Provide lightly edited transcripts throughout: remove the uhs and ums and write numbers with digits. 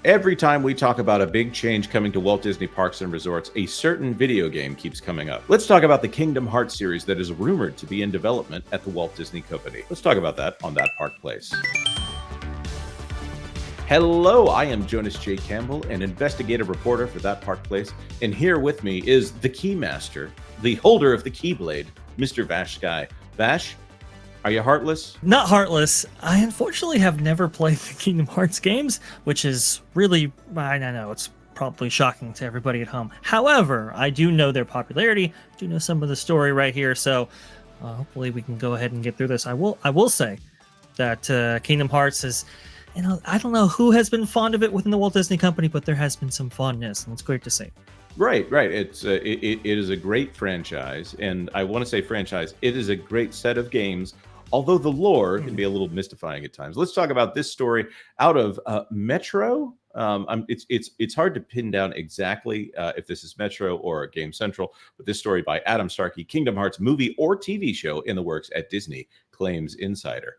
Every time we talk about a big change coming to Walt Disney Parks and Resorts, a certain video game keeps coming up. Let's talk about the Kingdom Hearts series that is rumored to be in development at the Walt Disney Company. Let's talk about that on That Park Place. Hello, I am Jonas J. Campbell, an investigative reporter for That Park Place, and here with me is the Keymaster, the holder of the Keyblade, Mr. VashSky. Vash, are you heartless? Not heartless. I unfortunately have never played the Kingdom Hearts games, which is really, I know, it's probably shocking to everybody at home. However, I do know their popularity, I do know some of the story right here, so hopefully we can go ahead and get through this. I will say that Kingdom Hearts is, I don't know who has been fond of it within the Walt Disney Company, but there has been some fondness, and it's great to see. Right. It is a great franchise, and I want to say franchise. It is a great set of games, although the lore can be a little mystifying at times. Let's talk about this story out of Metro. It's hard to pin down exactly if this is Metro or Game Central, but this story by Adam Starkey, Kingdom Hearts movie or TV show in the works at Disney, claims Insider.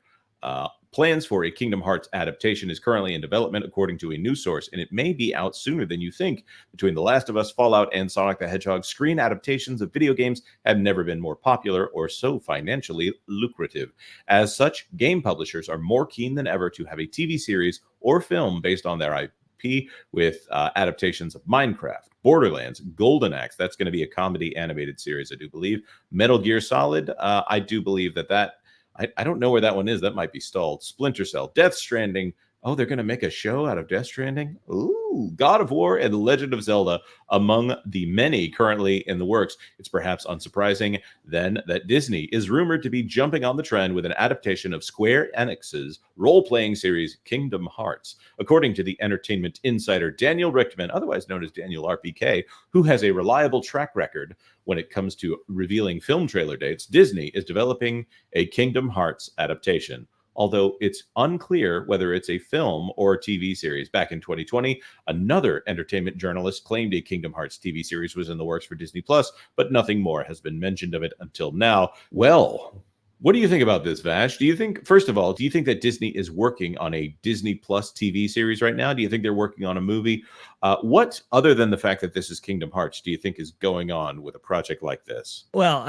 Plans for a Kingdom Hearts adaptation is currently in development, according to a news source, and it may be out sooner than you think. Between The Last of Us, Fallout, and Sonic the Hedgehog, screen adaptations of video games have never been more popular or so financially lucrative. As such, game publishers are more keen than ever to have a TV series or film based on their IP, with adaptations of Minecraft, Borderlands, Golden Axe. That's going to be a comedy animated series, I do believe. Metal Gear Solid, I do believe that I don't know where that one is. That might be stalled. Splinter Cell, Death Stranding. Oh, they're going to make a show out of Death Stranding? Ooh, God of War and The Legend of Zelda among the many currently in the works. It's perhaps unsurprising then that Disney is rumored to be jumping on the trend with an adaptation of SquareEnix's role-playing series Kingdom Hearts. According to the entertainment insider Daniel Richtman, otherwise known as Daniel RPK, who has a reliable track record when it comes to revealing film trailer dates, Disney is developing a Kingdom Hearts adaptation, although it's unclear whether it's a film or a TV series. Back in 2020, another entertainment journalist claimed a Kingdom Hearts TV series was in the works for Disney+, but nothing more has been mentioned of it until now. Well, what do you think about this, Vash? Do you think, first of all, do you think that Disney is working on a Disney Plus TV series right now? Do you think they're working on a movie? What, other than the fact that this is Kingdom Hearts, do you think is going on with a project like this? Well,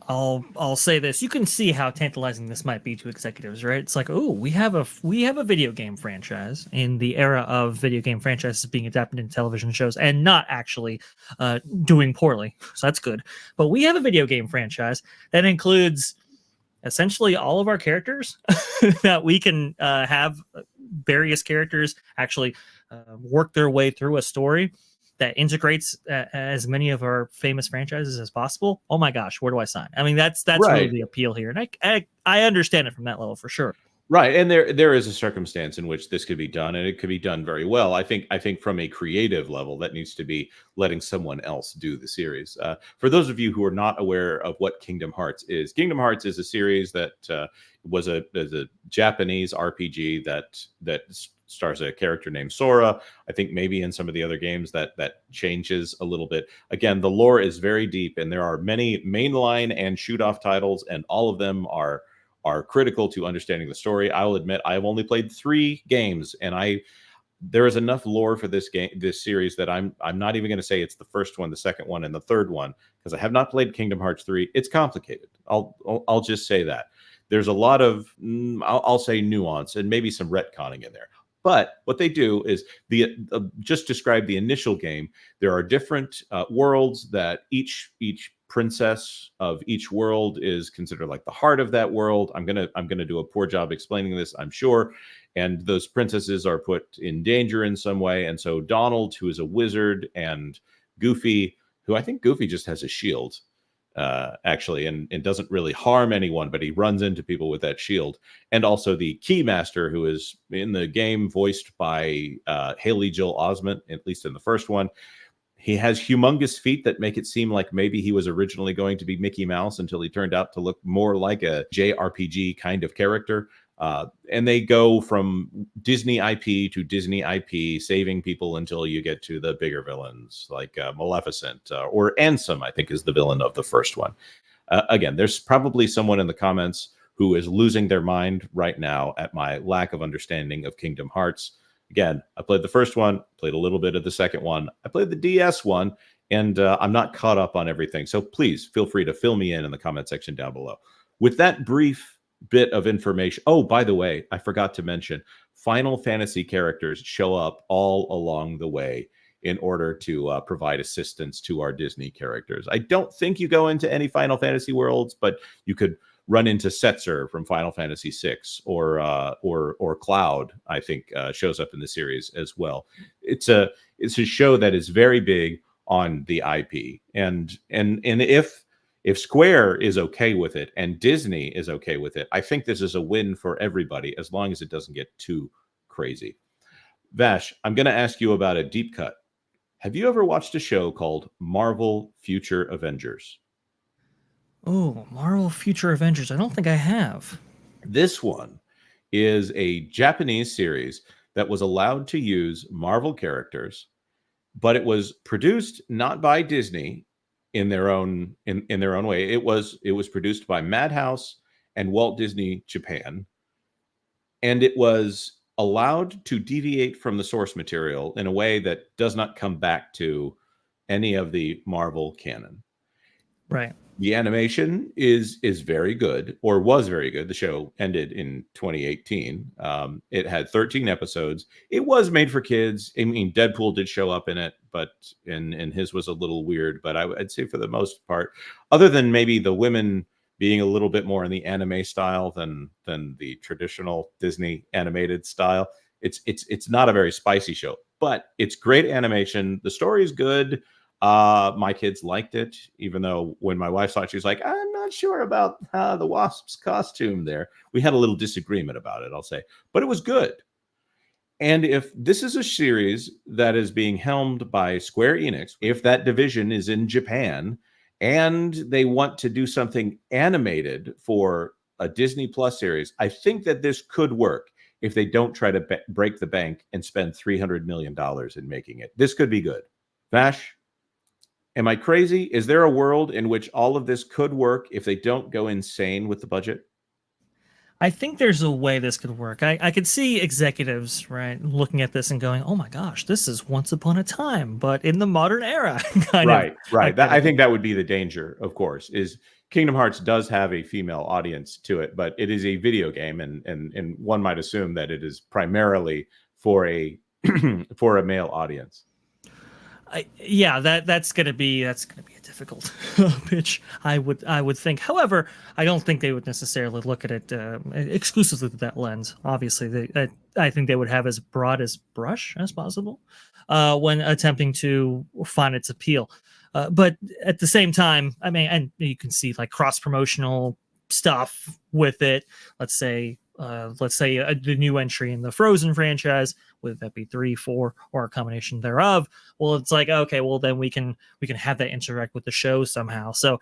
I'll say this. You can see how tantalizing this might be to executives, right? It's like, oh, we have a video game franchise in the era of video game franchises being adapted into television shows and not actually doing poorly. So that's good. But we have a video game franchise that includes essentially all of our characters that we can have various characters actually work their way through a story that integrates as many of our famous franchises as possible. Oh my gosh, where do I sign? I mean, that's right. Really the appeal here, and I understand it from that level for sure. Right, and there is a circumstance in which this could be done, and it could be done very well. I think from a creative level, that needs to be letting someone else do the series. For those of you who are not aware of what Kingdom Hearts is a series that was a Japanese RPG that stars a character named Sora. I think maybe in some of the other games that changes a little bit. Again, the lore is very deep, and there are many mainline and shoot-off titles, and all of them are critical to understanding the story. I will admit I have only played 3 games, and there is enough lore for this series that I'm not even going to say it's the first one, the second one, and the third one, because I have not played Kingdom Hearts 3. It's complicated. I'll just say that. There's a lot of I'll say nuance and maybe some retconning in there. But what they do is just describe the initial game. There are different worlds that each princess of each world is considered like the heart of that world. I'm gonna do a poor job explaining this, I'm sure. And those princesses are put in danger in some way. And so Donald, who is a wizard, and Goofy, who I think Goofy just has a shield, actually, and doesn't really harm anyone, but he runs into people with that shield. And also the Keymaster, who is in the game voiced by Haley Joel Osment, at least in the first one. He has humongous feet that make it seem like maybe he was originally going to be Mickey Mouse until he turned out to look more like a JRPG kind of character. And they go from Disney IP to Disney IP, saving people until you get to the bigger villains like Maleficent or Ansem, I think is the villain of the first one. Again, there's probably someone in the comments who is losing their mind right now at my lack of understanding of Kingdom Hearts. Again, I played the first one, played a little bit of the second one. I played the DS one, and I'm not caught up on everything. So please feel free to fill me in the comment section down below. With that brief bit of information. Oh, by the way, I forgot to mention, Final Fantasy characters show up all along the way in order to provide assistance to our Disney characters. I don't think you go into any Final Fantasy worlds, but you could run into Setzer from Final Fantasy VI, or Cloud, I think, shows up in the series as well. It's a show that is very big on the IP, and if Square is okay with it and Disney is okay with it, I think this is a win for everybody, as long as it doesn't get too crazy. Vash, I'm going to ask you about a deep cut. Have you ever watched a show called Marvel Future Avengers? Oh, Marvel Future Avengers. I don't think I have. This one is a Japanese series that was allowed to use Marvel characters, but it was produced not by Disney in their own way. It was produced by Madhouse and Walt Disney Japan, and it was allowed to deviate from the source material in a way that does not come back to any of the Marvel canon. Right. The animation is very good, or was very good. The show ended in 2018. It had 13 episodes. It was made for kids. I mean, Deadpool did show up in it, but and his was a little weird. But I'd say for the most part, other than maybe the women being a little bit more in the anime style than the traditional Disney animated style, it's not a very spicy show. But it's great animation. The story is good. My kids liked it, even though when my wife saw it, she was like, I'm not sure about the Wasp's costume there. We had a little disagreement about it, I'll say, but it was good. And if this is a series that is being helmed by SquareEnix, if that division is in Japan and they want to do something animated for a Disney Plus series, I think that this could work if they don't try to break the bank and spend $300 million in making it. This could be good. Vash? Am I crazy? Is there a world in which all of this could work if they don't go insane with the budget? I think there's a way this could work. I could see executives, right, looking at this and going, "Oh my gosh, this is Once Upon a Time, but in the modern era." Right. I think that would be the danger, of course, is Kingdom Hearts does have a female audience to it, but it is a video game, and one might assume that it is primarily for a for a male audience. Yeah, that's gonna be a difficult pitch. I would think. However, I don't think they would necessarily look at it exclusively through that lens. Obviously, I think they would have as broad as brush as possible when attempting to find its appeal. But at the same time, I mean, and you can see like cross promotional stuff with it. Let's say the new entry in the Frozen franchise, whether that be 3, 4, or a combination thereof. Well, it's like, okay, well then we can have that interact with the show somehow. So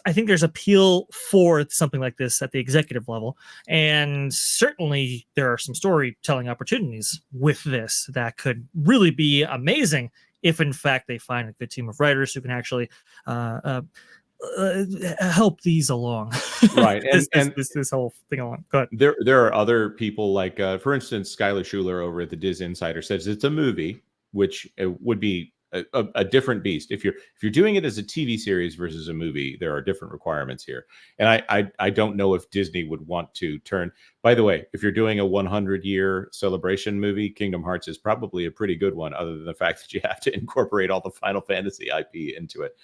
I think there's appeal for something like this at the executive level, and certainly there are some storytelling opportunities with this that could really be amazing if in fact they find a good team of writers who can actually help these along. Right. This whole thing along. Go ahead. There are other people like, for instance, Skylar Schuler over at the Diz Insider says it's a movie, which would be a different beast. If you're doing it as a TV series versus a movie, there are different requirements here. And I don't know if Disney would want to turn. By the way, if you're doing a 100-year celebration movie, Kingdom Hearts is probably a pretty good one, other than the fact that you have to incorporate all the Final Fantasy IP into it.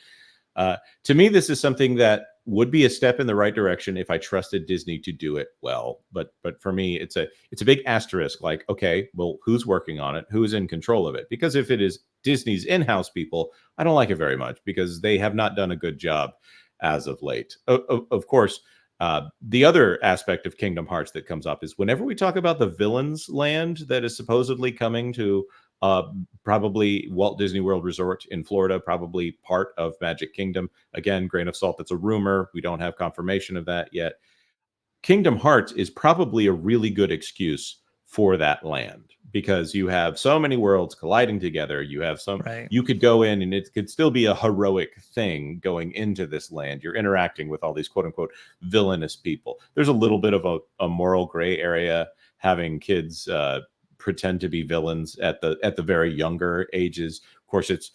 To me, this is something that would be a step in the right direction if I trusted Disney to do it well. But for me, it's a big asterisk. Like, okay, well, who's working on it? Who's in control of it? Because if it is Disney's in-house people, I don't like it very much because they have not done a good job as of late. Of course, the other aspect of Kingdom Hearts that comes up is whenever we talk about the villains land that is supposedly coming to probably Walt Disney World Resort in Florida, probably part of Magic Kingdom. Again, grain of salt, that's a rumor. We don't have confirmation of that yet. Kingdom Hearts is probably a really good excuse for that land because you have so many worlds colliding together. You have you could go in and it could still be a heroic thing going into this land. You're interacting with all these quote unquote villainous people. There's a little bit of a moral gray area having kids pretend to be villains at the very younger ages. Of course, it's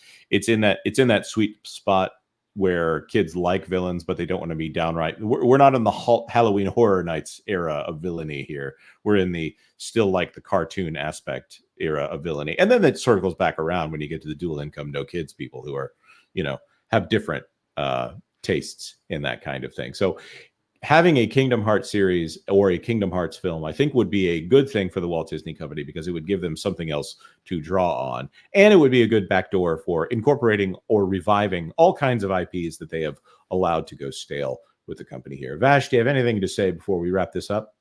in that sweet spot where kids like villains, but they don't want to be downright. We're not in the Halloween Horror Nights era of villainy here. We're in the still like the cartoon aspect era of villainy. And then it sort of goes back around when you get to the dual income, no kids people who are, have different tastes in that kind of thing. So having a Kingdom Hearts series or a Kingdom Hearts film, I think would be a good thing for the Walt Disney Company, because it would give them something else to draw on. And it would be a good backdoor for incorporating or reviving all kinds of IPs that they have allowed to go stale with the company here. Vash, do you have anything to say before we wrap this up?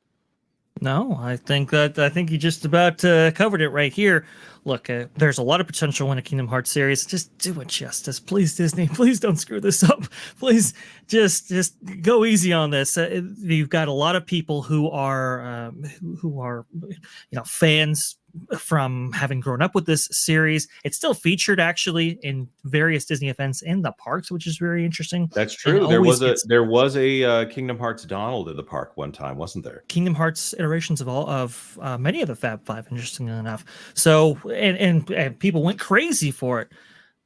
No, I think you just about covered it right here. Look, there's a lot of potential in a Kingdom Hearts series. Just do it justice, please, Disney. Please don't screw this up. Please, just go easy on this. You've got a lot of people who are fans from having grown up with this series. It's still featured actually in various Disney events in the parks, which is very interesting. That's true. There was a Kingdom Hearts Donald in the park one time, wasn't there? Kingdom Hearts iterations of many of the Fab Five, interestingly enough. So and people went crazy for it.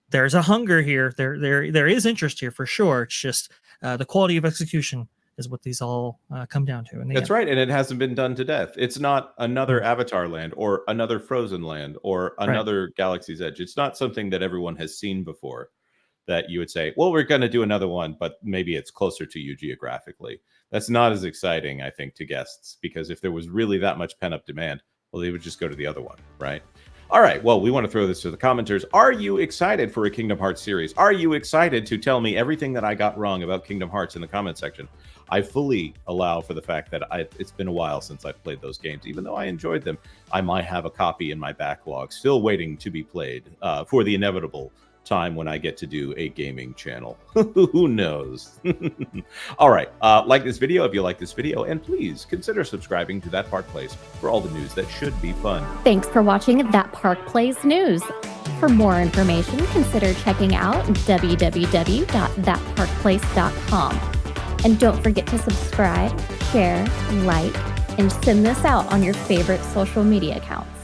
There's a hunger here. There is interest here for sure. It's just the quality of execution is what these all come down to. That's right. And it hasn't been done to death. It's not another Avatar land or another Frozen land or another Galaxy's Edge. It's not something that everyone has seen before that you would say, well, we're going to do another one, but maybe it's closer to you geographically. That's not as exciting, I think, to guests, because if there was really that much pent-up demand, well, they would just go to the other one, right? All right, well, we want to throw this to the commenters. Are you excited for a Kingdom Hearts series? Are you excited to tell me everything that I got wrong about Kingdom Hearts in the comment section? I fully allow for the fact that it's been a while since I've played those games. Even though I enjoyed them, I might have a copy in my backlog still waiting to be played for the inevitable time when I get to do a gaming channel. Who knows? All right, like this video if you like this video, and please consider subscribing to That Park Plays for all the news that should be fun. Thanks for watching That Park Plays News. For more information, consider checking out www.thatparkplace.com. And don't forget to subscribe, share, like, and send this out on your favorite social media accounts.